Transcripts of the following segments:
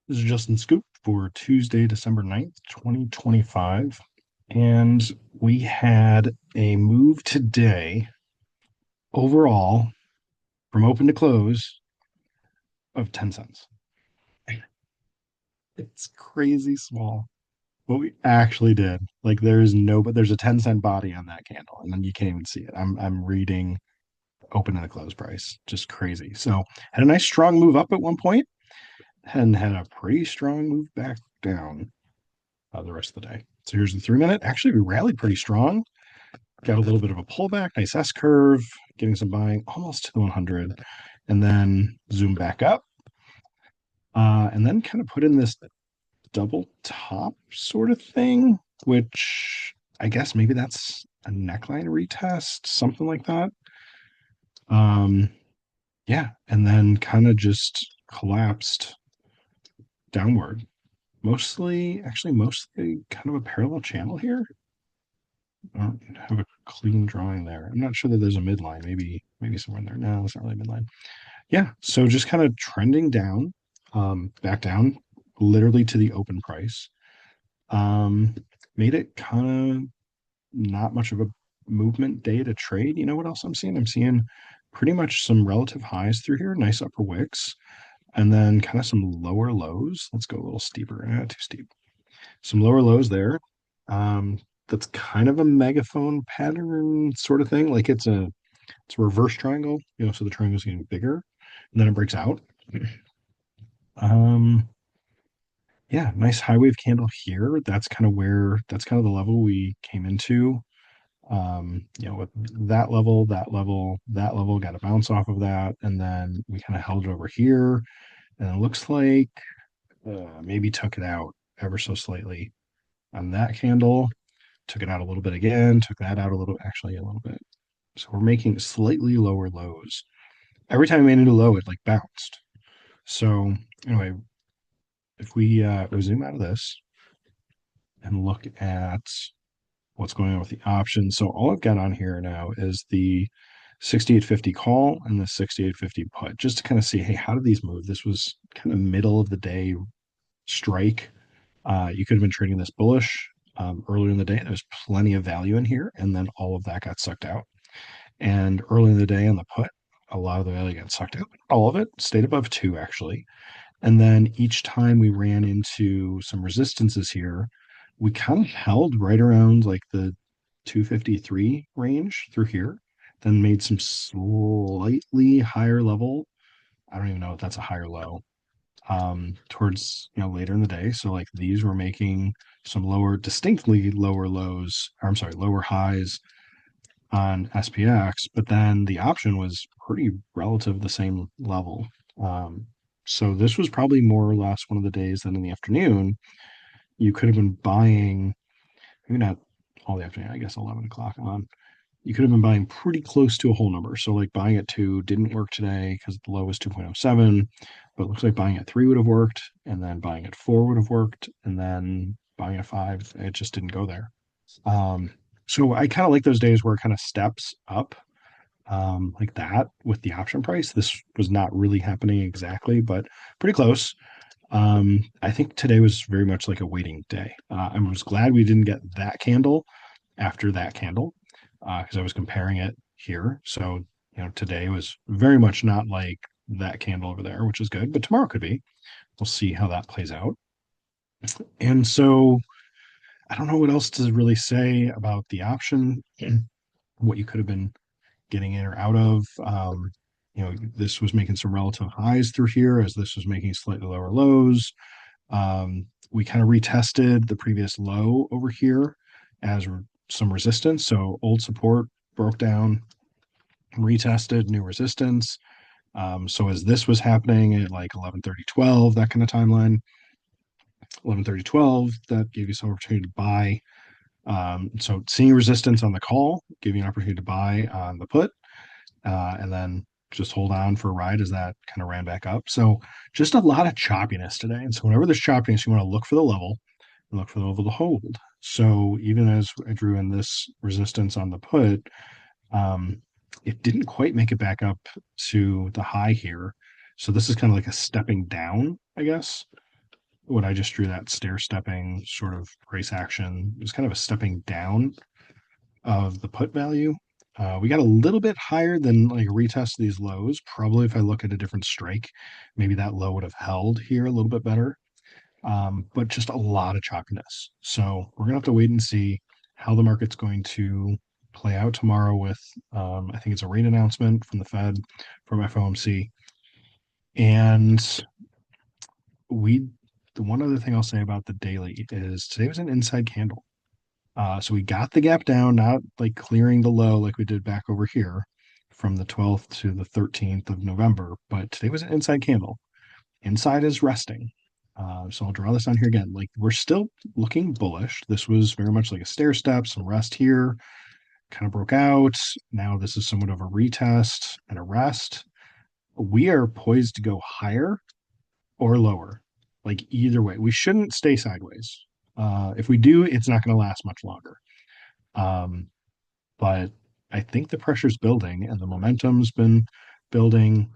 This is Justin Scoop for Tuesday, December 9th, 2025. And we had a move today overall from open to close of 10 cents. It's crazy small. What we actually did, like but there's a 10-cent body on that candle, and then you can't even see it. I'm reading open and the close price. Just crazy. So had a nice strong move up at one point and had a pretty strong move back down the rest of the day. So here's the 3 minute. Actually, we rallied pretty strong. Got a little bit of a pullback, nice S curve, getting some buying almost to the 100, and then zoom back up, and then kind of put in this double top sort of thing, which I guess maybe that's a neckline retest, something like that. Um, yeah, and then kind of just collapsed downward. Mostly kind of a parallel channel here. I don't have a clean drawing there. I'm not sure that there's a midline. Maybe somewhere in there. No, it's not really midline. Yeah. So just kind of trending down, back down, literally to the open price. Um, Made it kind of not much of a movement day to trade. You know what else I'm seeing? I'm seeing pretty much some relative highs through here, nice upper wicks, and then kind of some lower lows. Let's go a little steeper. Too steep. Some lower lows there. Um, that's kind of a megaphone pattern sort of thing. Like it's a reverse triangle, so the triangle's getting bigger and then it breaks out. Um, yeah, nice high wave candle here. That's kind of the level we came into. With that level, that level got a bounce off of that, and then we kind of held it over here, and it looks like maybe took it out ever so slightly on that candle, took it out a little bit again, took that out actually a little bit. So we're making slightly lower lows. Every time we made a new low, it like bounced. So anyway, if we zoom out of this and look at what's going on with the options. So all I've got on here now is the 6850 call and the 6850 put, just to kind of see, hey, how did these move? This was kind of middle of the day strike. You could have been trading this bullish earlier in the day. There's plenty of value in here, and then all of that got sucked out. And early in the day on the put, a lot of the value got sucked out. All of it stayed above two, actually. And then each time we ran into some resistances here, we kind of held right around like the 253 range through here, then made some slightly higher level. I don't even know if that's a higher low. Towards later in the day. So like these were making some distinctly lower lows, or I'm sorry, lower highs on SPX, but then the option was pretty relative the same level. So this was probably more or less one of the days that in the afternoon you could have been buying, maybe not all the afternoon, I guess 11 o'clock on. You could have been buying pretty close to a whole number. So like buying at 2 didn't work today because the low was 2.07, but it looks like buying at 3 would have worked, and then buying at 4 would have worked, and then buying at 5, it just didn't go there. Um, so I kind of like those days where it kind of steps up like that with the option price. This was not really happening exactly, but pretty close. I think today was very much like a waiting day. I was glad we didn't get that candle after that candle because I was comparing it here. So, today was very much not like that candle over there, which is good, but tomorrow could be. We'll see how that plays out. And so I don't know what else to really say about the option, what you could have been getting in or out of. This was making some relative highs through here as this was making slightly lower lows. We kind of retested the previous low over here as some resistance. So old support broke down, retested new resistance. So as this was happening at like 11:30, 12, that kind of timeline, 11:30, 12, that gave you some opportunity to buy. So seeing resistance on the call gave you an opportunity to buy on the put, and then just hold on for a ride as that kind of ran back up. So just a lot of choppiness today. And so whenever there's choppiness, you want to look for the level and look for the level to hold. So even as I drew in this resistance on the put, um, it didn't quite make it back up to the high here. So this is kind of like a stepping down, I guess. when I just drew that stair stepping sort of price action, it was kind of a stepping down of the put value. We got a little bit higher than like a retest of these lows. Probably if I look at a different strike, maybe that low would have held here a little bit better. But just a lot of choppiness. So we're gonna have to wait and see how the market's going to play out tomorrow with I think it's a rate announcement from the Fed, from FOMC. And we the one other thing I'll say about the daily is today was an inside candle. So we got the gap down, not like clearing the low like we did back over here from the 12th to the 13th of November, but today was an inside candle. Inside is resting. So I'll draw this on here again. Like we're still looking bullish. This was very much like a stair step, some rest here, kind of broke out. Now this is somewhat of a retest and a rest. We are poised to go higher or lower. Like either way, we shouldn't stay sideways. If we do, it's not going to last much longer. Um, but I think the pressure's building and the momentum's been building.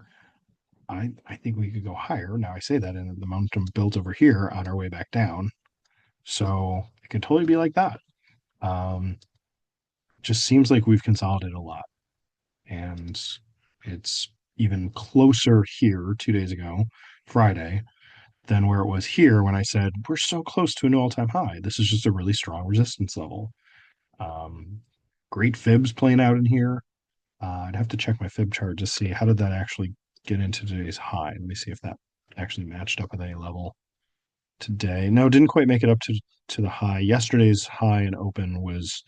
I think we could go higher. Now I say that, and the momentum builds over here on our way back down. So it could totally be like that. Um, just seems like we've consolidated a lot, and it's even closer here 2 days ago, Friday, than where it was here when I said we're so close to a new all-time high. This is just a really strong resistance level. Um, Great fibs playing out in here. I'd have to check my fib chart to see how did that actually get into today's high. Let me see if that actually matched up with any level today. No, didn't quite make it up to the high. Yesterday's high and open was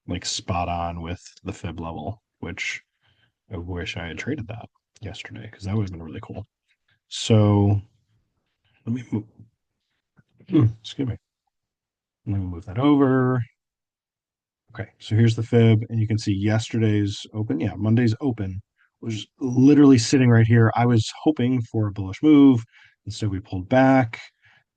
like spot on with the fib level, which I wish I had traded that yesterday because that would have been really cool. So let me move, excuse me. Let me move that over. Okay, so here's the fib, and you can see yesterday's open. Yeah, Monday's open was literally sitting right here. I was hoping for a bullish move. Instead, we pulled back.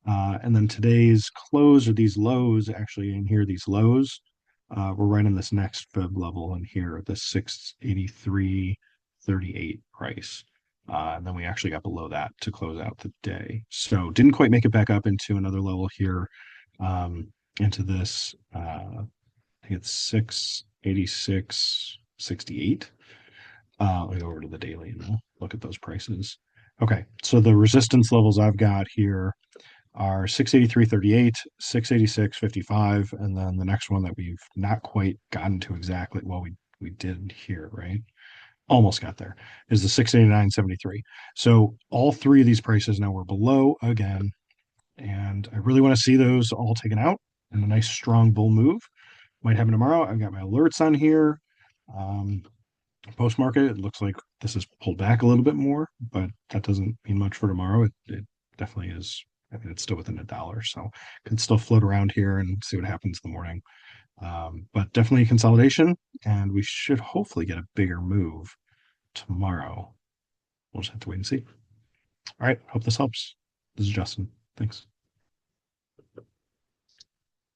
And then today's close or these lows, actually in here, these lows, we're right in this next fib level in here, the 683.38 price. And then we actually got below that to close out the day. So didn't quite make it back up into another level here, into this I think it's 686.68. Let me go over to the daily and we'll look at those prices. Okay, so the resistance levels I've got here are 683.38, 686.55, and then the next one that we've not quite gotten to exactly, well, we did here, right? Almost got there, is the 689.73. So all three of these prices now we're below again, and I really want to see those all taken out and a nice strong bull move. Might happen tomorrow. I've got my alerts on here. Um, Post market, it looks like this is pulled back a little bit more, but that doesn't mean much for tomorrow. It definitely is. I mean, it's still within a dollar, so can still float around here and see what happens in the morning. But definitely consolidation, and we should hopefully get a bigger move tomorrow. We'll just have to wait and see. All right, hope this helps. This is Justin. Thanks.